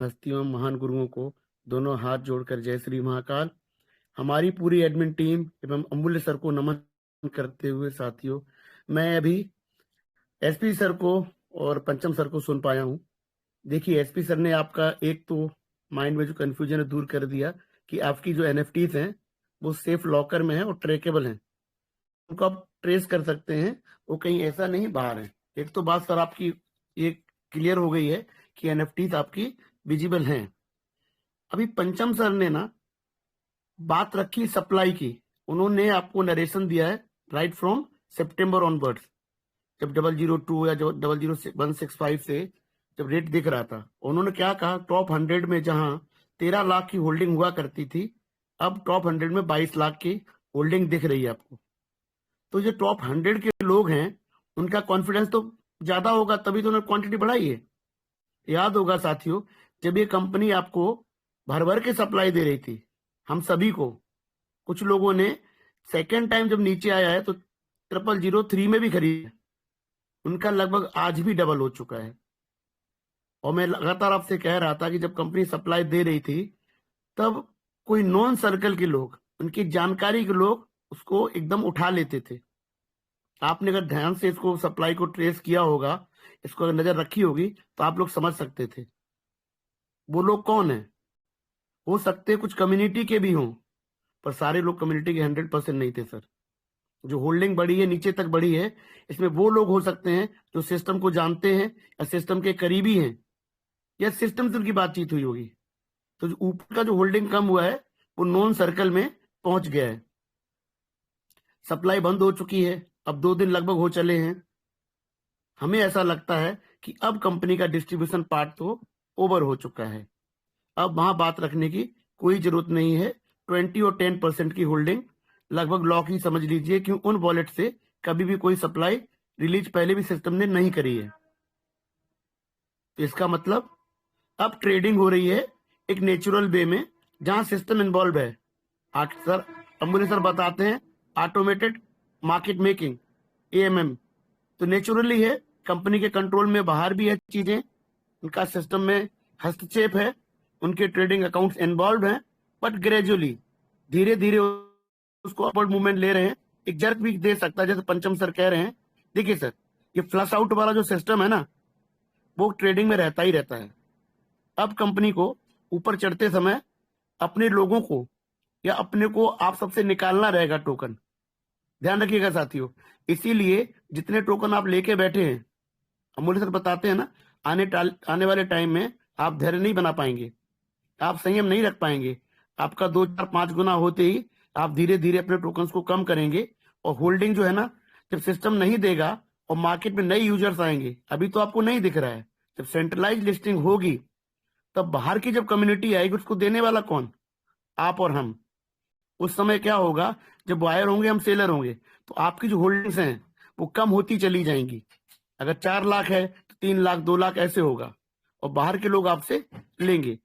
हस्तियों महान गुरुओं को दोनों हाथ जोड़कर जय श्री महाकाल। हमारी पूरी एडमिन टीम एवं अमूल्य सर को नमन करते हुए साथियों, मैं अभी एसपी सर को और पंचम सर को सुन पाया हूँ। देखिए, एसपी सर ने आपका एक तो माइंड में जो कंफ्यूजन है दूर कर दिया कि आपकी जो एनएफटीज हैं वो सेफ लॉकर में है और ट्रेकेबल हैं, उनको आप ट्रेस कर सकते हैं, वो कहीं ऐसा नहीं बाहर है। एक तो बात सर आपकी ये क्लियर हो गई है कि एनएफटीज आपकी विजिबल हैं। अभी पंचम सर ने ना बात रखी सप्लाई की, उन्होंने आपको नरेशन दिया है राइट फ्रॉम सितंबर ऑनवर्ड्स, जब 002 या जो 00165 से जब रेट दिख रहा था, उन्होंने क्या कहा, टॉप 100 में जहां 13 लाख की होल्डिंग हुआ करती थी, अब टॉप 100 में 22 लाख की होल्डिंग दिख रही है आपको। तो जो टॉप 100 के लोग हैं उनका कॉन्फिडेंस तो ज्यादा होगा, तभी तो उन्होंने क्वांटिटी बढ़ाई है। याद होगा साथियों, जब ये कंपनी आपको भर भर के सप्लाई दे रही थी हम सभी को, कुछ लोगों ने सेकेंड टाइम जब नीचे आया है तो 0003 में भी खरीदा, उनका लगभग आज भी डबल हो चुका है। और मैं लगातार आपसे कह रहा था कि जब कंपनी सप्लाई दे रही थी तब कोई नॉन सर्कल के लोग, उनकी जानकारी के लोग उसको एकदम उठा लेते थे। आपने अगर ध्यान से इसको सप्लाई को ट्रेस किया होगा, इसको अगर नजर रखी होगी, तो आप लोग समझ सकते थे वो लोग कौन है। हो सकते कुछ कम्युनिटी के भी हों, पर सारे लोग कम्युनिटी के 100% नहीं थे सर। जो होल्डिंग बढ़ी है, नीचे तक बढ़ी है, इसमें वो लोग हो सकते हैं जो सिस्टम को जानते हैं या सिस्टम के करीबी हैं या सिस्टम से उनकी बातचीत हुई होगी। तो जो ऊपर का जो होल्डिंग कम हुआ है वो नॉन सर्कल में पहुंच गया है। सप्लाई बंद हो चुकी है, अब 2 दिन लगभग हो चले हैं। हमें ऐसा लगता है कि अब कंपनी का डिस्ट्रीब्यूशन पार्ट तो ओवर हो चुका है, अब वहां बात रखने की कोई जरूरत नहीं है। 20 और 10% की होल्डिंग लगभग लॉक ही समझ लीजिए, क्यों उन वॉलेट से कभी भी कोई सप्लाई रिलीज पहले भी सिस्टम ने नहीं करी है। तो इसका मतलब अब ट्रेडिंग हो रही है एक नेचुरल वे में, जहां सिस्टम इन्वॉल्व है। सर अमूल्य सर बताते हैं ऑटोमेटेड मार्केट मेकिंग, एएमएम, तो नेचुरली है, कंपनी के कंट्रोल में बाहर भी है चीजें, उनका सिस्टम में हस्तक्षेप है, उनके ट्रेडिंग अकाउंट्स इन्वॉल्व हैं, बट ग्रेजुअली धीरे धीरे उसको अपवर्ड मूवमेंट ले रहे हैं। एक जर्क भी दे सकता है, जैसे पंचम सर कह रहे हैं। देखिए सर, ये फ्लश आउट वाला जो सिस्टम है ना, वो ट्रेडिंग में रहता ही रहता है। अब कंपनी को ऊपर चढ़ते समय अपने लोगों को या अपने को आप सबसे निकालना रहेगा टोकन, ध्यान रखिएगा साथियों। इसीलिए जितने टोकन आप लेके बैठे हैं, अमूल्य सर बताते हैं ना, आने वाले टाइम में आप धैर्य नहीं बना पाएंगे, आप संयम नहीं रख पाएंगे। आपका 2 4 5 गुना होते ही आप धीरे धीरे अपने टोकन्स को कम करेंगे। और होल्डिंग जो है ना, जब सिस्टम नहीं देगा और मार्केट में नए यूजर्स आएंगे, अभी तो आपको नहीं दिख रहा है, जब सेंट्रलाइज लिस्टिंग होगी तब बाहर की जब कम्युनिटी आएगी, उसको देने वाला कौन? आप और हम। उस समय क्या होगा, जब बायर होंगे हम सेलर होंगे, तो आपकी जो होल्डिंग्स हैं वो कम होती चली जाएंगी। अगर 4 लाख है तो 3 लाख 2 लाख ऐसे होगा, और बाहर के लोग आपसे लेंगे।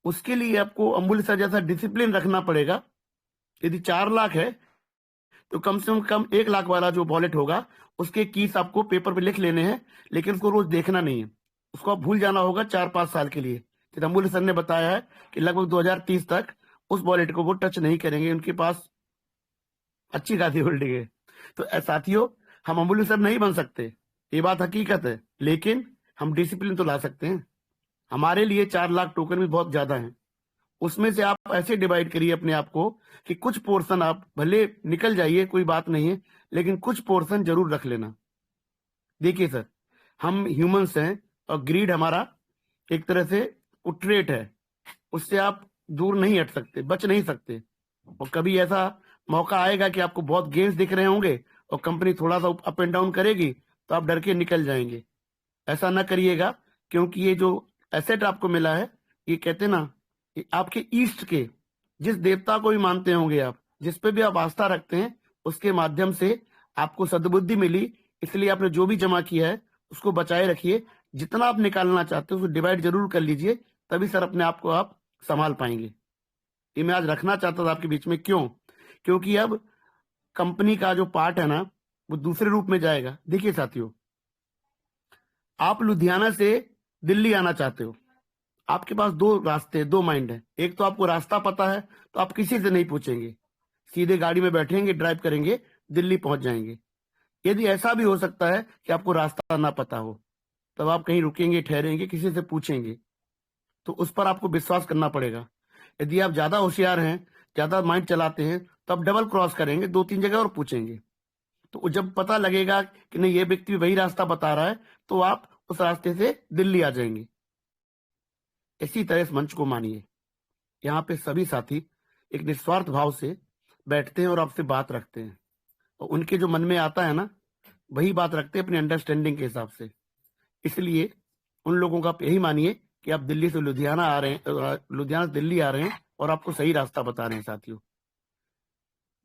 उसके लिए आपको अमूल्य सर जैसा डिसिप्लिन रखना पड़ेगा। यदि 4 लाख है तो कम से कम 1 लाख वाला जो वॉलेट होगा उसके कीस आपको पेपर पे लिख लेने हैं, लेकिन उसको रोज देखना नहीं है, उसको आप भूल जाना होगा 4-5 साल के लिए। तो अमूल्य सर ने बताया है कि लगभग 2030 तक उस वॉलेट को वो टच नहीं करेंगे, उनके पास अच्छी खासी होल्डिंग है। तो साथियों, हम अमूल्य सर नहीं बन सकते, ये बात हकीकत है, लेकिन हम डिसिप्लिन तो ला सकते हैं। हमारे लिए 4 लाख टोकन भी बहुत ज्यादा है। उसमें से आप ऐसे डिवाइड करिए अपने आप को कि कुछ पोर्शन आप भले निकल जाइए, कोई बात नहीं है, लेकिन कुछ पोर्शन जरूर रख लेना। देखिए सर, हम ह्यूमंस हैं और ग्रीड हमारा एक तरह से ट्रेट है, उससे आप दूर नहीं हट सकते, बच नहीं सकते। और कभी ऐसा मौका आएगा कि आपको बहुत गेंस दिख रहे होंगे और कंपनी थोड़ा सा अप एंड डाउन करेगी, तो आप डर के निकल जाएंगे। ऐसा ना करिएगा, क्योंकि ये जो एसेट आपको मिला है, ये कहते ना, ये आपके ईस्ट के जिस देवता को भी मानते होंगे आप, जिस पे भी आप आस्था रखते हैं, उसके माध्यम से आपको सद्बुद्धि मिली, इसलिए आपने जो भी जमा किया है उसको बचाए रखिए। जितना आप निकालना चाहते हो उसको डिवाइड जरूर कर लीजिए, तभी सर अपने आप को आप संभाल पाएंगे। ये मैं आज रखना चाहता था आपके बीच में। क्यों? क्योंकि अब कंपनी का जो पार्ट है ना, वो दूसरे रूप में जाएगा। देखिए साथियों, आप लुधियाना से दिल्ली आना चाहते हो, आपके पास दो रास्ते, दो माइंड है। एक तो आपको रास्ता पता है तो आप किसी से नहीं पूछेंगे, सीधे गाड़ी में बैठेंगे, ड्राइव करेंगे, दिल्ली पहुंच जाएंगे। यदि ऐसा भी हो सकता है कि आपको रास्ता ना पता हो, तब आप कहीं रुकेंगे, ठहरेंगे, किसी से पूछेंगे, तो उस पर आपको विश्वास करना पड़ेगा। यदि आप ज्यादा होशियार हैं, ज्यादा माइंड चलाते हैं, तो आप डबल क्रॉस करेंगे, 2-3 जगह और पूछेंगे। तो जब पता लगेगा कि नहीं ये व्यक्ति वही रास्ता बता रहा है, तो आप उस रास्ते से दिल्ली आ जाएंगे। इसी तरह इस मंच को मानिए। यहाँ पे सभी साथी एक निस्वार्थ भाव से बैठते हैं और आपसे बात रखते हैं, और उनके जो मन में आता है ना, वही बात रखते हैं अपनी अंडरस्टैंडिंग के हिसाब से। इसलिए उन लोगों का आप यही मानिए कि आप दिल्ली से लुधियाना आ रहे हैं, लुधियाना से दिल्ली आ रहे हैं, और आपको सही रास्ता बता रहे हैं साथियों।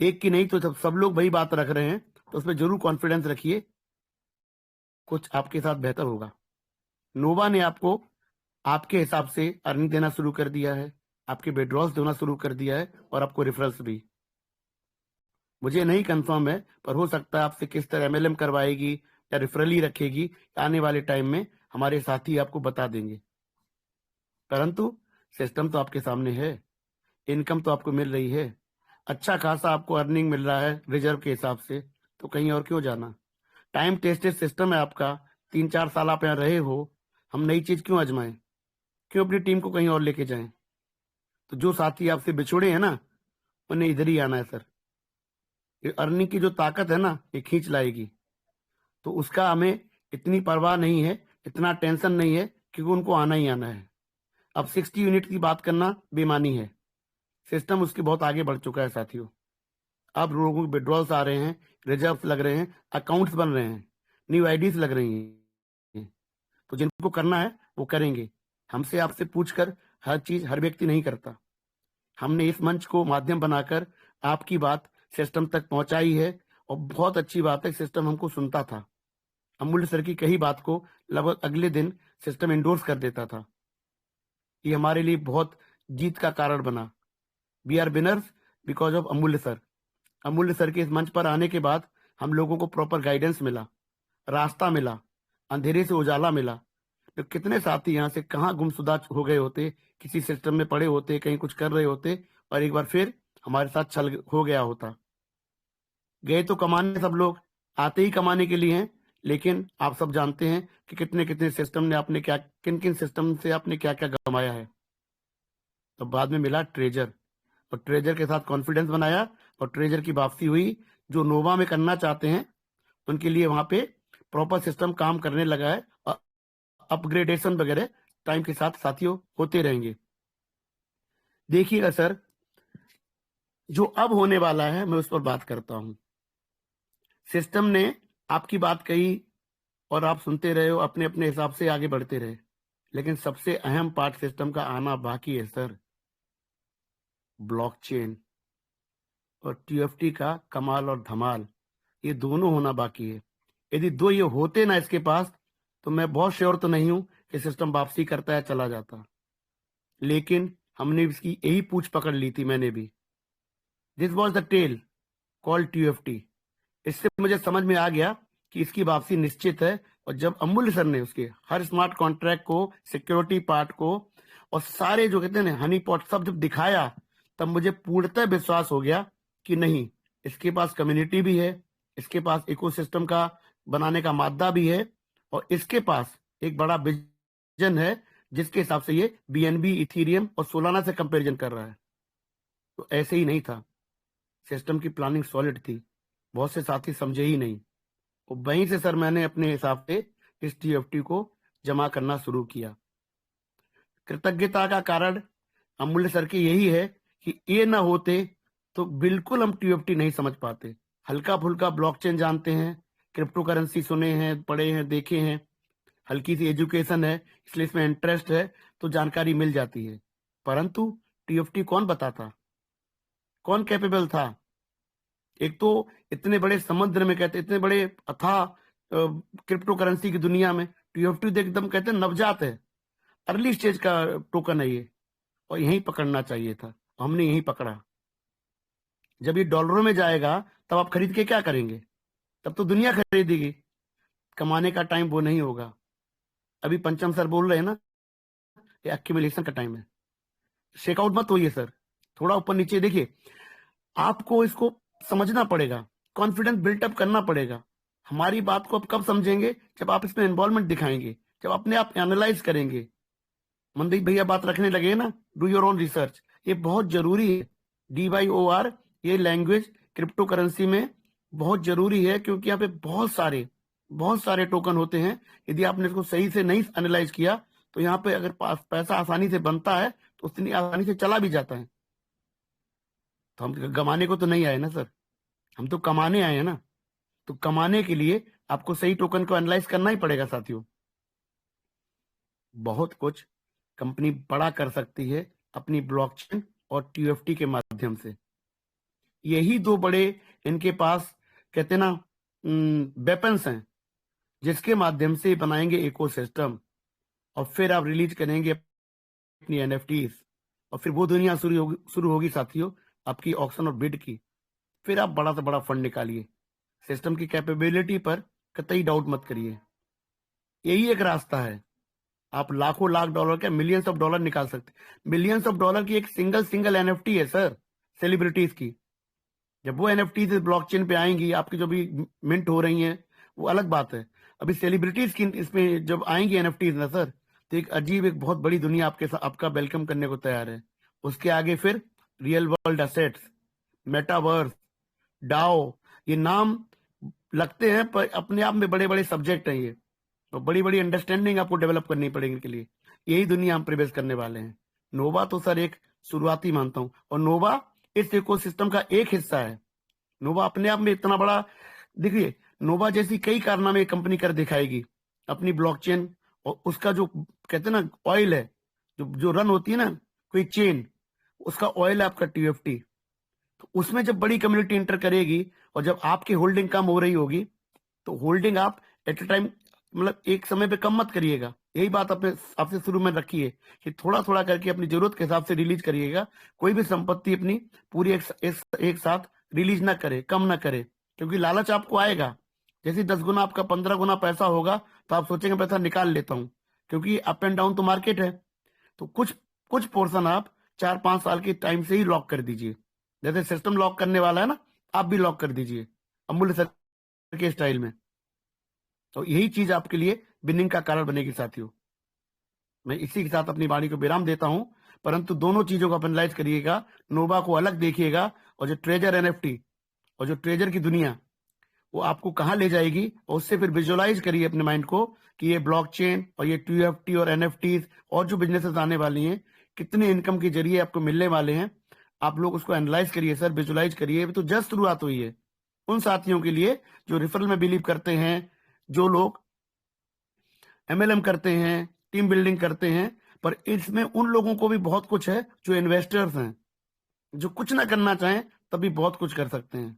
एक की नहीं तो सब लोग वही बात रख रहे हैं, तो उसमें जरूर कॉन्फिडेंस रखिए, कुछ आपके साथ बेहतर होगा। नोवा ने आपको आपके हिसाब से अर्निंग देना शुरू कर दिया है, आपके विड्रॉल्स देना शुरू कर दिया है, और आपको रेफरल्स भी। मुझे नहीं कंफर्म है, पर हो सकता है आपसे किस तरह एमएलएम करवाएगी या रेफरल ही रखेगी, आने वाले टाइम में हमारे साथी आपको बता देंगे। परंतु सिस्टम तो आपके सामने है, इनकम तो आपको मिल रही है, अच्छा खासा आपको अर्निंग मिल रहा है रिजर्व के हिसाब से, तो कहीं और क्यों जाना। टाइम टेस्टेड सिस्टम है आपका, 3-4 साल आप यहाँ रहे हो, हम नई चीज क्यों आजमाएं, क्यों अपनी टीम को कहीं और लेके जाएं। तो जो साथी आपसे बिछुड़े हैं ना, उन्हें इधर ही आना है सर। ये अर्निंग की जो ताकत है ना, ये खींच लाएगी, तो उसका हमें इतनी परवाह नहीं है, इतना टेंशन नहीं है, क्योंकि उनको आना ही आना है। अब 60 यूनिट की बात करना बेमानी है, सिस्टम उसके बहुत आगे बढ़ चुका है साथियों। अब लोगों के विड्रॉल्स आ रहे हैं, रिजर्व लग रहे हैं, अकाउंट्स बन रहे हैं, न्यू आईडीज लग रही हैं। तो जिनको करना है वो करेंगे, हमसे आपसे पूछकर हर चीज हर व्यक्ति नहीं करता। हमने इस मंच को माध्यम बनाकर आपकी बात सिस्टम तक पहुंचाई है, और बहुत अच्छी बात है, सिस्टम हमको सुनता था। अमूल्य सर की कही बात को लगभग अगले दिन सिस्टम इंडोर्स कर देता था। ये हमारे लिए बहुत जीत का कारण बना। We are winners because of Amulya sir. Amulya sir के इस मंच पर आने के बाद हम लोगों को प्रॉपर गाइडेंस मिला, रास्ता मिला, अंधेरे से उजाला मिला। तो कितने साथी यहाँ से कहाँ गुमशुदा हो गए होते, किसी सिस्टम में पड़े होते, कहीं कुछ कर रहे होते, और एक बार फिर हमारे साथ छल हो गया होता। गए तो कमाने सब लोग, आते ही कमाने के लिए हैं, लेकिन आप सब जानते हैं कि कितने कितने सिस्टम ने आपने क्या, किन किन सिस्टम से आपने क्या क्या गंवाया है। तो बाद में मिला ट्रेजर, और ट्रेजर के साथ कॉन्फिडेंस बनाया, और ट्रेजर की वापसी हुई। जो नोवा में करना चाहते हैं उनके लिए वहां पे प्रॉपर सिस्टम काम करने लगा है, और अपग्रेडेशन वगैरह टाइम के साथ साथियों होते रहेंगे। देखिएगा सर, जो अब होने वाला है मैं उस पर बात करता हूं। सिस्टम ने आपकी बात कही और आप सुनते रहे हो, अपने अपने हिसाब से आगे बढ़ते रहे, लेकिन सबसे अहम पार्ट सिस्टम का आना बाकी है सर, ब्लॉकचेन और टीएफटी का कमाल और धमाल, ये दोनों होना बाकी है। यदि दो ये होते ना इसके पास, तो मैं बहुत श्योर तो नहीं हूं कि सिस्टम वापसी करता है चला जाता, लेकिन हमने इसकी यही पूछ पकड़ ली थी, मैंने भी। This was the tale called TFT. इससे मुझे समझ में आ गया कि इसकी वापसी निश्चित है, और जब अमूल्य सर ने उसके हर स्मार्ट कॉन्ट्रैक्ट को, सिक्योरिटी पार्ट को, और सारे जो कहते हैं ना हनी पॉट सब जब दिखाया, तब मुझे पूर्णतः विश्वास हो गया कि नहीं, इसके पास कम्युनिटी भी है, इसके पास इकोसिस्टम का बनाने का मादा भी है, और इसके पास एक बड़ा विजन है, जिसके हिसाब से ये बीएनबी, इथीरियम और सोलाना से कंपैरिजन कर रहा है। तो ऐसे ही नहीं था, सिस्टम की प्लानिंग सॉलिड थी, बहुत से साथी समझे ही नहीं। और वहीं से सर मैंने अपने हिसाब से इस टीएफटी को जमा करना शुरू किया। कृतज्ञता का कारण अमूल्य सर की यही है कि ये ना होते तो बिल्कुल हम टीएफटी नहीं समझ पाते। हल्का फुल्का ब्लॉकचेन जानते हैं, क्रिप्टो करेंसी सुने हैं, पढ़े हैं, देखे हैं, हल्की सी एजुकेशन है, इसलिए इसमें इंटरेस्ट है, तो जानकारी मिल जाती है। परंतु टीएफटी कौन बताता, कौन कैपेबल था। एक तो इतने बड़े समुद्र में, कहते इतने बड़े अथाह क्रिप्टो करेंसी की दुनिया में टीएफटी तो एकदम कहते हैं नवजात है, अर्ली स्टेज का टोकन है ये, और यहीं पकड़ना चाहिए था, हमने यहीं पकड़ा। जब ये डॉलरों में जाएगा तब आप खरीद के क्या करेंगे, तब तो दुनिया खरीदेगी, कमाने का टाइम वो नहीं होगा। अभी पंचम सर बोल रहे हैं ना, ये एक्यूमुलेशन का टाइम है। शेकआउट मत होइए सर, थोड़ा ऊपर नीचे देखिए, आपको इसको समझना पड़ेगा, कॉन्फिडेंस बिल्टअप करना पड़ेगा। हमारी बात को आप कब समझेंगे? जब आप इसमें इन्वॉल्वमेंट दिखाएंगे, जब अपने आप एनालाइज करेंगे। मनदीप भैया बात रखने लगे ना, डू योर ओन रिसर्च, ये बहुत जरूरी है। DYOR ये लैंग्वेज क्रिप्टो करेंसी में बहुत जरूरी है, क्योंकि यहाँ पे बहुत सारे टोकन होते हैं। यदि आपने इसको सही से नहीं एनालाइज किया तो यहाँ पे अगर पैसा आसानी से बनता है तो उतनी आसानी से चला भी जाता है। तो हम गमाने को तो नहीं आए ना सर, हम तो कमाने आए हैं ना। तो कमाने के लिए आपको सही टोकन को एनालाइज करना ही पड़ेगा साथियों। बहुत कुछ कंपनी बड़ा कर सकती है अपनी ब्लॉकचेन और TUFT के माध्यम से। यही दो बड़े इनके पास कहते ना वेपन्स हैं, जिसके माध्यम से बनाएंगे इकोसिस्टम, और फिर आप रिलीज करेंगे अपनी NFTs, और फिर वो दुनिया शुरू होगी साथियों आपकी ऑक्शन और बिड की। फिर आप बड़ा से बड़ा फंड निकालिए, सिस्टम की कैपेबिलिटी पर कतई डाउट मत करिए। यही एक रास्ता है, आप लाखों लाख डॉलर के मिलियंस ऑफ डॉलर निकाल सकते। मिलियंस ऑफ डॉलर की एक सिंगल NFT है सर, सेलिब्रिटीज की। जब वो NFTs ब्लॉकचेन पे आएंगी, आपकी जो भी मिंट हो रही हैं, वो अलग बात है। अभी सेलिब्रिटीज की इसमें जब आएंगी NFTs ना सर, तो एक अजीब, एक बहुत बड़ी दुनिया आपका वेलकम करने को तैयार है। उसके आगे फिर real world assets, metaverse, DAO, ये नाम लगते हैं पर अपने आप में बड़े बड़े सब्जेक्ट हैं ये, और बड़ी बड़ी अंडरस्टैंडिंग आपको डेवलप करनी पड़ेगी इनके लिए। यही दुनिया हम प्रवेश करने वाले हैं। नोवा तो सर एक शुरुआती मानता हूं, और नोवा इस इकोसिस्टम का एक हिस्सा है। नोवा अपने आप में इतना बड़ा, देखिए नोवा जैसी कई कारनामे कंपनी कर दिखाएगी अपनी ब्लॉकचेन, और उसका जो कहते हैं ना ऑयल है, जो रन होती है ना कोई चेन, उसका ऑयल है आपका TUFT। तो उसमें जब बड़ी कम्युनिटी इंटर करेगी, और जब आपकी होल्डिंग कम हो रही होगी, तो होल्डिंग आप एट ए टाइम, मतलब एक समय पे कम मत करिएगा। यही बात आपने आपसे शुरू में रखी है कि थोड़ा थोड़ा करके अपनी जरूरत के हिसाब से रिलीज करिएगा। कोई भी संपत्ति अपनी पूरी एक साथ रिलीज ना करे, कम ना करे, क्योंकि लालच आपको आएगा। जैसे 10 गुना आपका 15 गुना पैसा होगा, तो आप सोचेंगे पैसा निकाल लेता हूं, क्योंकि अप एंड डाउन तो मार्केट है। तो कुछ कुछ पोर्शन आप 4-5 साल के टाइम से ही लॉक कर दीजिए। जैसे सिस्टम लॉक करने वाला है ना, आप भी लॉक कर दीजिए अमूल्य सर के स्टाइल में। तो यही चीज आपके लिए विनिंग का कारण बनेगी साथियों। मैं इसी के साथ अपनी वाणी को विराम देता हूं, परंतु दोनों चीजों को एनालाइज करिएगा, नोवा को अलग देखिएगा, और जो ट्रेजर NFT और जो ट्रेजर की दुनिया, वो आपको कहां ले जाएगी, और उससे फिर विजुअलाइज करिए अपने माइंड को कि ये ब्लॉकचेन और ये TUFT और NFTs और जो बिजनेसेस आने वाली हैं, कितने इनकम के जरिए आपको मिलने वाले हैं। आप लोग उसको एनालाइज करिए सर, विजुअलाइज करिए। तो जस्ट शुरुआत हुई है उन साथियों के लिए जो रेफरल में बिलीव करते हैं, जो लोग MLM करते हैं, टीम बिल्डिंग करते हैं। पर इसमें उन लोगों को भी बहुत कुछ है जो इन्वेस्टर्स हैं, जो कुछ ना करना चाहें तभी बहुत कुछ कर सकते हैं।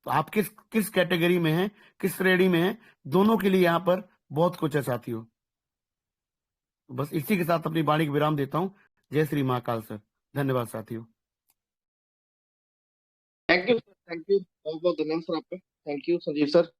तो आप किस किस कैटेगरी में हैं, किस श्रेणी में हैं, दोनों के लिए यहाँ पर बहुत कुछ है साथियों। बस इसी के साथ अपनी वाणी को विराम देता हूँ। जय श्री महाकाल सर, धन्यवाद साथियों। Thank you sir, thank you, बहुत बहुत धन्यवाद सर आपका। Thank you Sanjeev sir.